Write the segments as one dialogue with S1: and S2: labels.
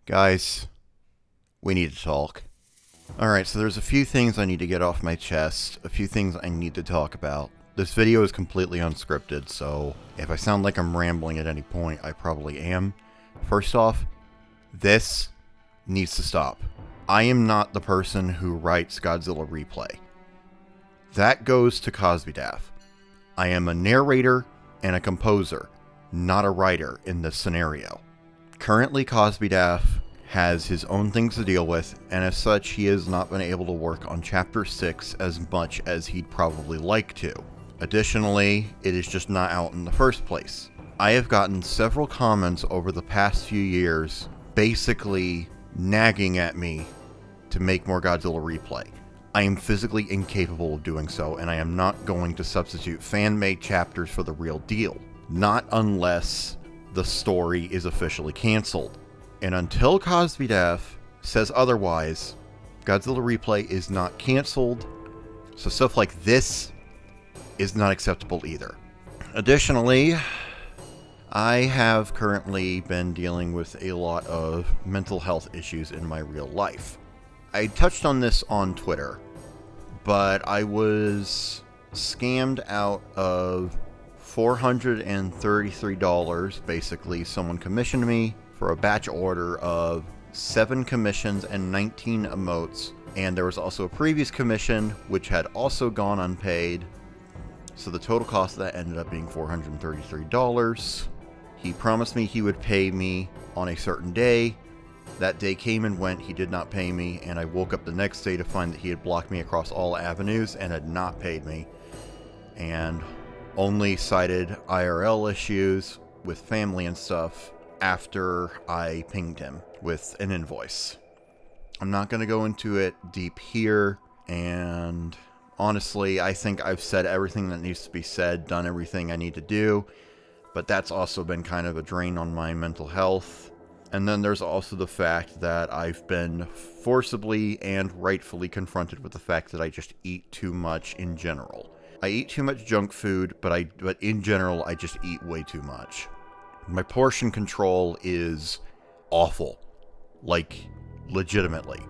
S1: Guys, we need to talk. Alright, so there's a few things I need to get off my chest, a few things I need to talk about. This video is completely unscripted, so if I sound like I'm rambling at any point, I probably am. First off, this needs to stop. I am not the person who writes Godzilla Replay. That goes to Cosby Daff. I am a narrator and a composer, not a writer in this scenario. Currently, Cosby Daff has his own things to deal with, and as such, he has not been able to work on Chapter 6 as much as he'd probably like to. Additionally, it is just not out in the first place. I have gotten several comments over the past few years basically nagging at me to make more Godzilla Replay. I am physically incapable of doing so, and I am not going to substitute fan-made chapters for the real deal. Not unless the story is officially cancelled. And until Cosby Daff says otherwise, Godzilla Replay is not cancelled, so stuff like this is not acceptable either. Additionally, I have currently been dealing with a lot of mental health issues in my real life. I touched on this on Twitter, but I was scammed out of $433. Basically, someone commissioned me for a batch order of 7 commissions and 19 emotes, and there was also a previous commission which had also gone unpaid, so the total cost of that ended up being $433. He promised me he would pay me on a certain day. That day came and went, he did not pay me, and I woke up the next day to find that he had blocked me across all avenues and had not paid me, and only cited IRL issues with family and stuff after I pinged him with an invoice. I'm not going to go into it deep here, and honestly, I think I've said everything that needs to be said, done everything I need to do, but that's also been kind of a drain on my mental health. And then there's also the fact that I've been forcibly and rightfully confronted with the fact that I just eat too much in general. I eat too much junk food, but in general, I just eat way too much. My portion control is awful. Like, legitimately.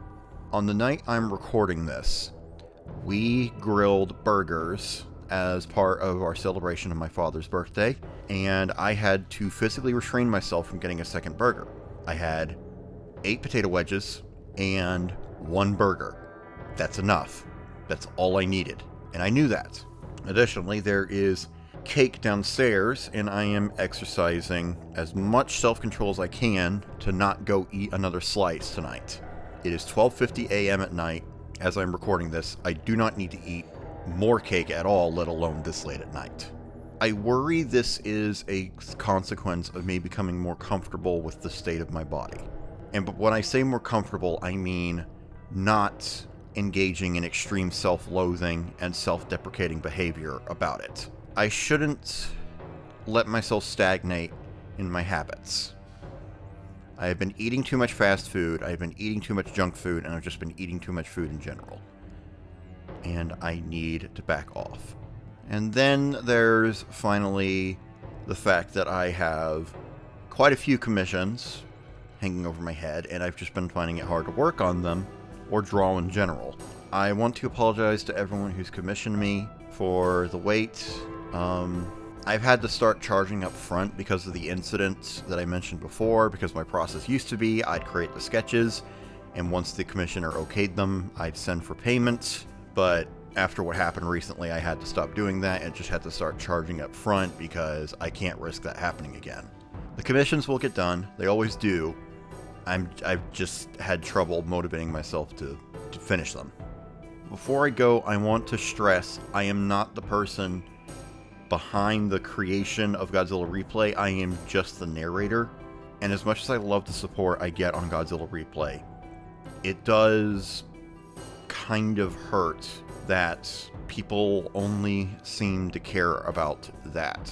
S1: On the night I'm recording this, we grilled burgers as part of our celebration of my father's birthday, and I had to physically restrain myself from getting a second burger. I had 8 potato wedges and 1 burger. That's enough. That's all I needed, and I knew that. Additionally, there is cake downstairs, and I am exercising as much self-control as I can to not go eat another slice tonight. It is 12:50 a.m. at night as I'm recording this. I do not need to eat more cake at all, let alone this late at night. I worry this is a consequence of me becoming more comfortable with the state of my body. And when I say more comfortable, I mean not engaging in extreme self-loathing and self-deprecating behavior about it. I shouldn't let myself stagnate in my habits. I have been eating too much fast food, I've been eating too much junk food, and I've just been eating too much food in general. And I need to back off. And then there's finally the fact that I have quite a few commissions hanging over my head, and I've just been finding it hard to work on them or draw in general. I want to apologize to everyone who's commissioned me for the wait. I've had to start charging up front because of the incident that I mentioned before, because my process used to be I'd create the sketches, and once the commissioner okayed them, I'd send for payment. But after what happened recently, I had to stop doing that and just had to start charging up front because I can't risk that happening again. The commissions will get done. They always do. I've just had trouble motivating myself to finish them. Before I go, I want to stress I am not the person behind the creation of Godzilla Replay. I am just the narrator. And as much as I love the support I get on Godzilla Replay, it does kind of hurt that people only seem to care about that.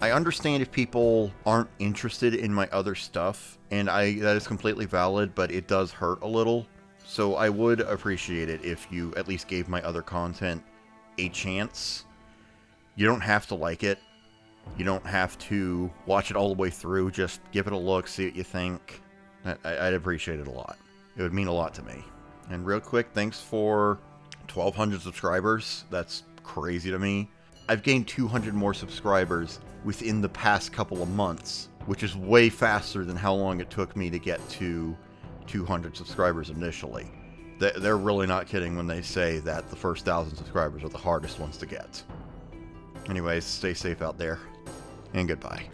S1: I understand if people aren't interested in my other stuff, and that is completely valid, but it does hurt a little. So I would appreciate it if you at least gave my other content a chance. You don't have to like it. You don't have to watch it all the way through. Just give it a look, see what you think. I'd appreciate it a lot. It would mean a lot to me. And real quick, thanks for 1,200 subscribers. That's crazy to me. I've gained 200 more subscribers within the past couple of months, which is way faster than how long it took me to get to 200 subscribers initially. They're really not kidding when they say that the first 1,000 subscribers are the hardest ones to get. Anyways, stay safe out there, and goodbye.